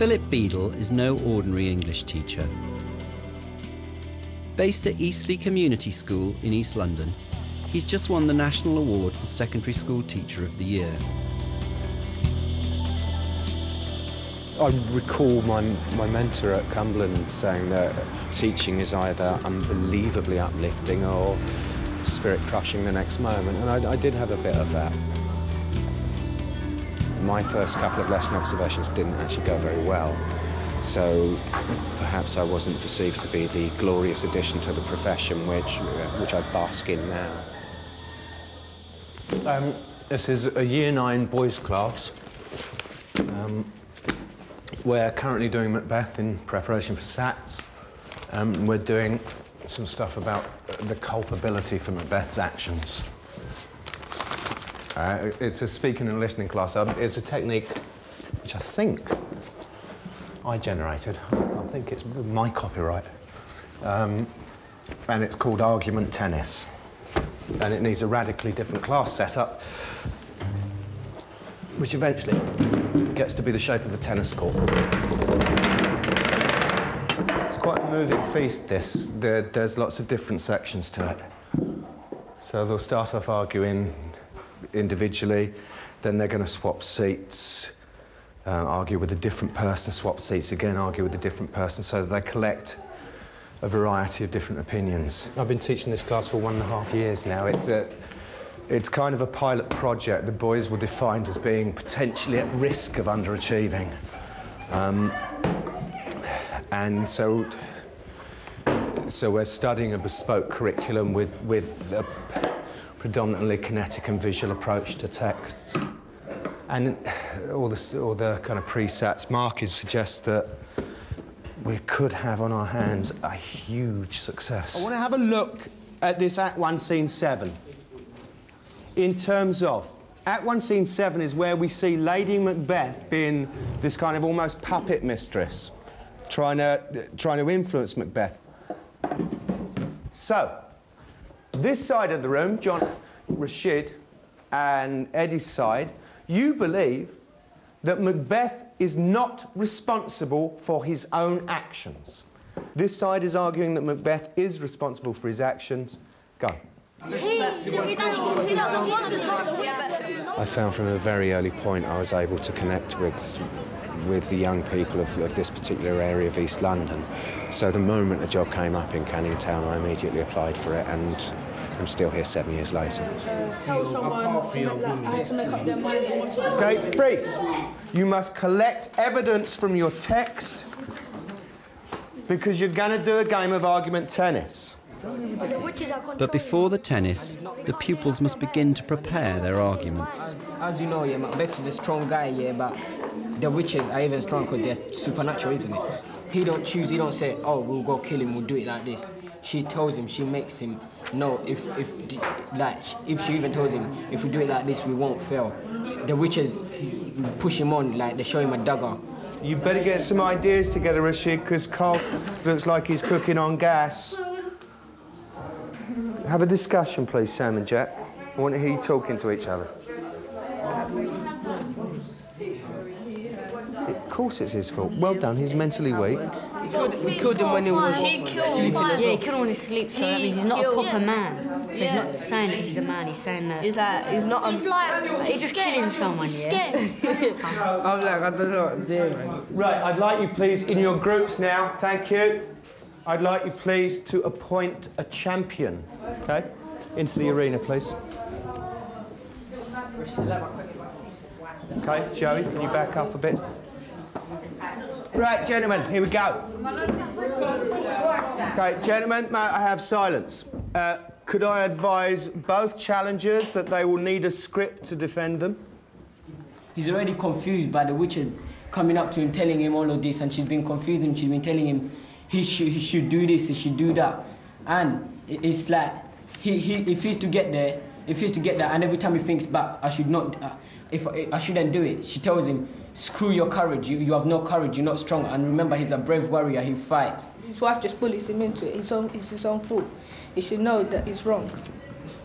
Philip Beadle is no ordinary English teacher. Based at Eastleigh Community School in East London, he's just won the National Award for Secondary School Teacher of the Year. I recall my mentor at Cumberland saying that teaching is either unbelievably uplifting or spirit-crushing the next moment, and I did have a bit of that. My first couple of lesson observations didn't actually go very well, so perhaps I wasn't perceived to be the glorious addition to the profession which I bask in now. This is a Year 9 boys' class. We're currently doing Macbeth in preparation for SATs. We're doing some stuff about the culpability for Macbeth's actions. It's a speaking and listening class. It's a technique which I think I generated. I think it's my copyright. And it's called argument tennis. And it needs a radically different class setup, which eventually gets to be the shape of a tennis court. It's quite a moving feast, this. There's lots of different sections to it. So they'll start off arguing individually, then they're going to swap seats, argue with a different person, swap seats again, argue with a different person, so that they collect a variety of different opinions. I've been teaching this class for 1.5 years now. It's kind of a pilot project. The boys were defined as being potentially at risk of underachieving. And so we're studying a bespoke curriculum with a predominantly kinetic and visual approach to texts. And all the kind of presets markers suggest that we could have on our hands a huge success. I want to have a look at this Act 1, Scene 7. In terms of, Act 1, Scene 7 is where we see Lady Macbeth being this kind of almost puppet mistress, trying to influence Macbeth. So, this side of the room, John, Rashid and Eddie's side, you believe that Macbeth is not responsible for his own actions. This side is arguing that Macbeth is responsible for his actions. Go. I found from a very early point I was able to connect with the young people of this particular area of East London. So the moment a job came up in Canning Town, I immediately applied for it, and I'm still here 7 years later. Tell someone how to make up their mind and what to do. OK, freeze. You must collect evidence from your text because you're going to do a game of argument tennis. But before the tennis, the pupils must begin to prepare their arguments. As you know, yeah, Macbeth is a strong guy, yeah, but the witches are even strong because they're supernatural, isn't it? He don't choose, he don't say, oh, we'll go kill him, we'll do it like this. She tells him, she makes him know if she even tells him, if we do it like this, we won't fail. The witches push him on, like they show him a dagger. You better get some ideas together, Rashid, because Carl looks like he's cooking on gas. Have a discussion, please, Sam and Jack. I want to hear you talking to each other. Of course it's his fault. Well done, he's mentally weak. We killed him when he was sleeping. Yeah, he killed him when he sleeps, so that means he's not a proper man. So he's not saying that he's a man, he's saying that... He's not a... He's just killing someone, yeah? I'm like, I don't know what I'm doing, man. Right, I'd like you, please, in your groups now, thank you. I'd like you, please, to appoint a champion, OK? Into the arena, please. OK, Joey, can you back up a bit? Right, gentlemen, here we go. OK, gentlemen, may I have silence? Could I advise both challengers that they will need a script to defend them? He's already confused by the witches coming up to him, telling him all of this, and she's been confusing him, she's been telling him he should do this, he should do that. And it's like, if he's to get there, and every time he thinks back, I shouldn't do it, she tells him, screw your courage, you have no courage, you're not strong. And remember, he's a brave warrior, he fights. His wife just bullies him into it. It's his own fault. He should know that he's wrong.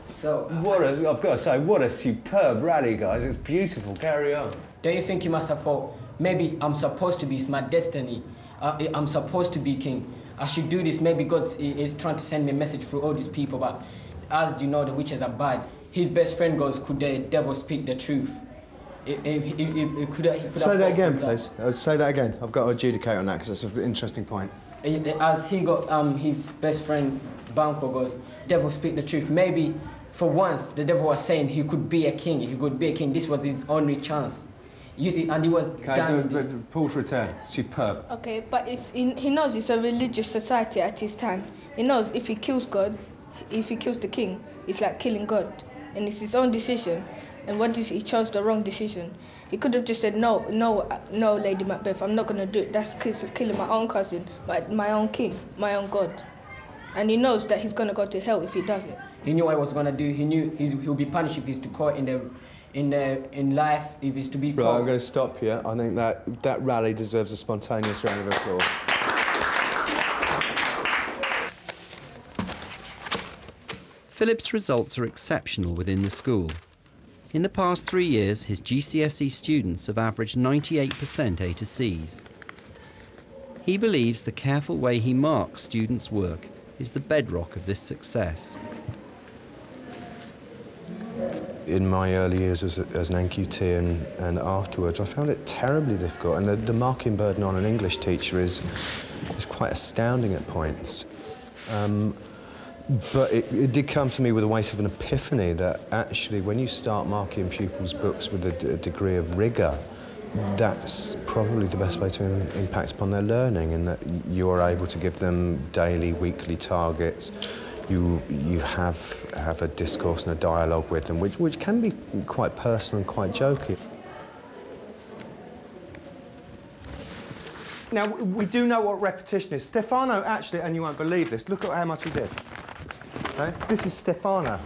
So... I've got to say, what a superb rally, guys. It's beautiful. Carry on. Don't you think he must have thought, maybe I'm supposed to be, it's my destiny. I'm supposed to be king. I should do this. Maybe God is trying to send me a message through all these people, but as you know, the witches are bad. His best friend goes, could the devil speak the truth? It could say that again, please. Say that again. I've got to adjudicate on that because that's an interesting point. As he got his best friend Banco goes, devil speak the truth. Maybe for once the devil was saying he could be a king. He could be a king. This was his only chance. And he was Paul's return. Superb. Okay, but he knows it's a religious society at his time. He knows if he kills God, if he kills the king, it's like killing God. And it's his own decision. And he chose the wrong decision. He could have just said, no, Lady Macbeth, I'm not going to do it. That's killing my own cousin, my own king, my own God. And he knows that he's going to go to hell if he does it. He knew what he was going to do. He knew he'll be punished if he's to caught in life, if he's to be caught. Right, I'm going to stop here. I think that rally deserves a spontaneous round of applause. Philip's results are exceptional within the school. In the past 3 years, his GCSE students have averaged 98% A to Cs. He believes the careful way he marks students' work is the bedrock of this success. In my early years as an NQT and afterwards, I found it terribly difficult, and the marking burden on an English teacher is quite astounding at points. But it did come to me with a weight of an epiphany that actually when you start marking pupils' books with a degree of rigour, that's probably the best way to impact upon their learning, and that you're able to give them daily, weekly targets. You have a discourse and a dialogue with them, which can be quite personal and quite jokey. Now, we do know what repetition is. Stefano actually, and you won't believe this, look at how much he did. Okay? This is Stefano.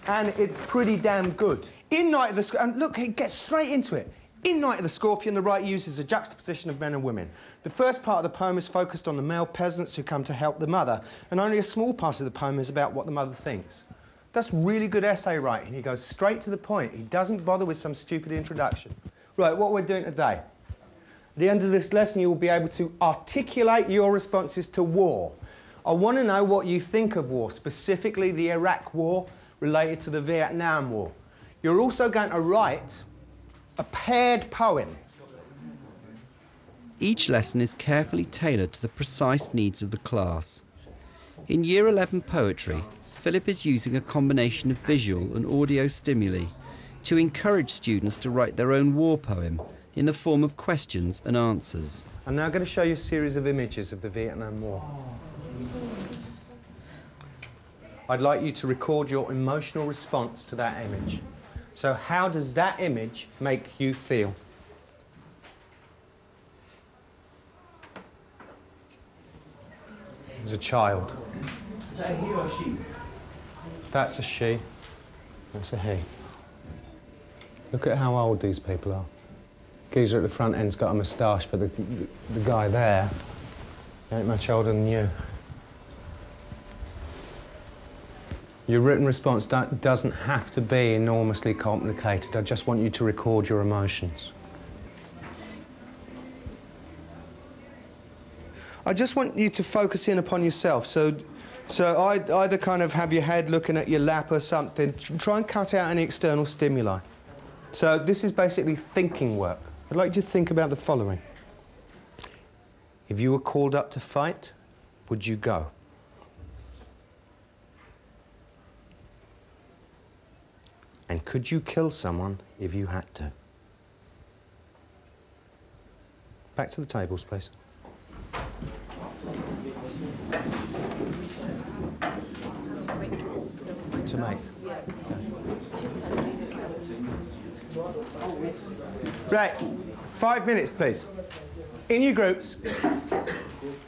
And it's pretty damn good. In Night of the Scorpion, and look, he gets straight into it. In Night of the Scorpion, the writer uses a juxtaposition of men and women. The first part of the poem is focused on the male peasants who come to help the mother, and only a small part of the poem is about what the mother thinks. That's really good essay writing. He goes straight to the point. He doesn't bother with some stupid introduction. Right, what we're doing today. At the end of this lesson, you will be able to articulate your responses to war. I want to know what you think of war, specifically the Iraq War related to the Vietnam War. You're also going to write a paired poem. Each lesson is carefully tailored to the precise needs of the class. In Year 11 poetry, Philip is using a combination of visual and audio stimuli to encourage students to write their own war poem in the form of questions and answers. I'm now going to show you a series of images of the Vietnam War. I'd like you to record your emotional response to that image. So how does that image make you feel? As a child. Is that a he or a she? That's a she. That's a he. Look at how old these people are. Geezer at the front end's got a moustache, but the guy there ain't much older than you. Your written response doesn't have to be enormously complicated. I just want you to record your emotions. I just want you to focus in upon yourself. So either kind of have your head looking at your lap or something. Try and cut out any external stimuli. So this is basically thinking work. I'd like you to think about the following. If you were called up to fight, would you go? And could you kill someone if you had to? Back to the tables, please. To make. Right, 5 minutes, please. In your groups,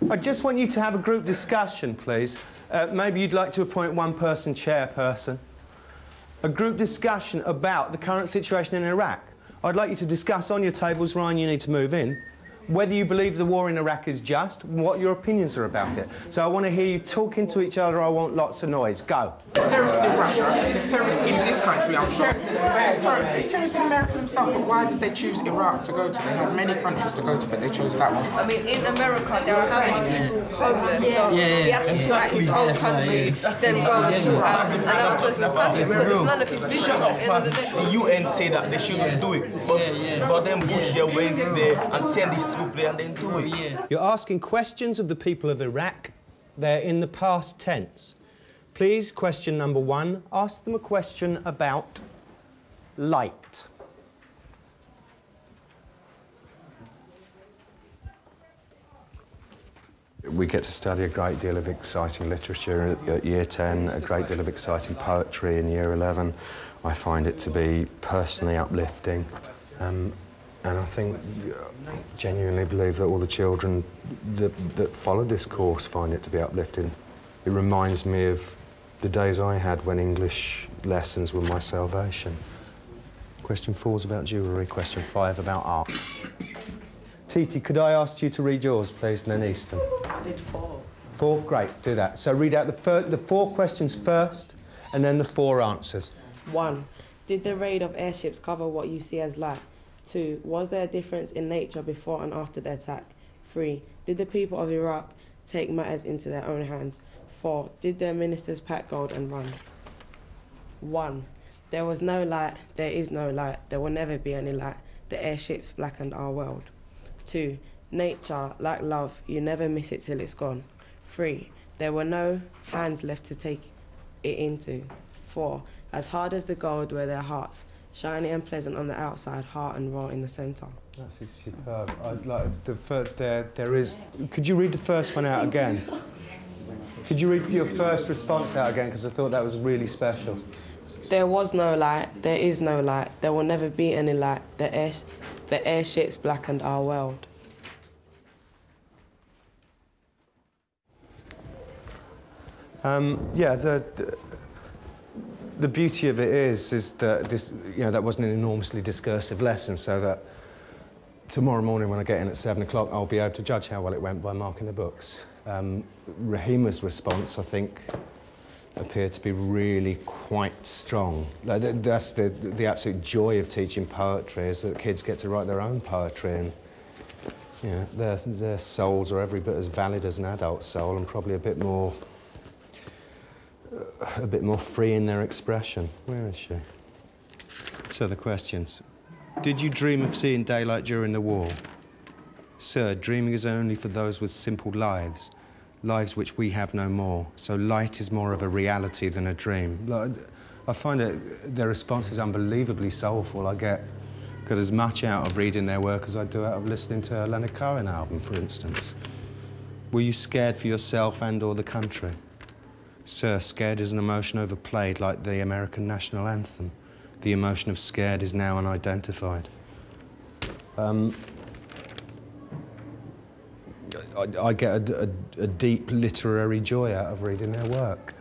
I just want you to have a group discussion, please. Maybe you'd like to appoint one person chairperson. A group discussion about the current situation in Iraq. I'd like you to discuss on your tables, Ryan, you need to move in, whether you believe the war in Iraq is just, what your opinions are about it. So I want to hear you talking to each other. I want lots of noise. Go. There's terrorists in Russia, there's terrorists in this country, I'm sure. There's terrorists in America themselves, but why did they choose Iraq to go to? They have many countries to go to, but they chose that one. I mean, in America, there are how many people homeless, so he has to sort out his own country, then go and sort out another person's country, because it's none of his business at the end of the day. The UN say that they shouldn't do it, but then Bush went there and sent his troops there and then do it. You're asking questions of the people of Iraq. They're in the past tense. Please, question number 1, ask them a question about light. We get to study a great deal of exciting literature at Year 10, a great deal of exciting poetry in Year 11. I find it to be personally uplifting. And I think, genuinely believe that all the children that follow this course find it to be uplifting. It reminds me of the days I had when English lessons were my salvation. Question 4 is about jewellery, question 5 about art. Titi, could I ask you to read yours, please, and then Easton? I did 4. 4? Great, do that. So read out the 4 questions first, and then the 4 answers. 1. Did the raid of airships cover what you see as light? 2. Was there a difference in nature before and after the attack? 3. Did the people of Iraq take matters into their own hands? 4. Did their ministers pack gold and run? 1. There was no light, there is no light, there will never be any light. The airships blackened our world. 2. Nature, like love, you never miss it till it's gone. 3. There were no hands left to take it into. 4. As hard as the gold were their hearts, shiny and pleasant on the outside, hard and raw in the centre. That's superb. I'd like there is. Could you read the first one out again? Could you read your first response out again? Because I thought that was really special. There was no light, there is no light, there will never be any light. The airships blackened our world. Yeah, the beauty of it is that this, that wasn't an enormously discursive lesson, so that tomorrow morning when I get in at 7 o'clock, I'll be able to judge how well it went by marking the books. Rahima's response, I think, appeared to be really quite strong. That's the absolute joy of teaching poetry, is that kids get to write their own poetry, and their souls are every bit as valid as an adult soul, and probably a bit more free in their expression. Where is she? So the questions. Did you dream of seeing daylight during the war? Sir, dreaming is only for those with simple lives, lives which we have no more. So light is more of a reality than a dream. I find their response is unbelievably soulful. I got as much out of reading their work as I do out of listening to a Leonard Cohen album, for instance. Were you scared for yourself and or the country? Sir, scared is an emotion overplayed like the American national anthem. The emotion of scared is now unidentified. I get a deep literary joy out of reading their work.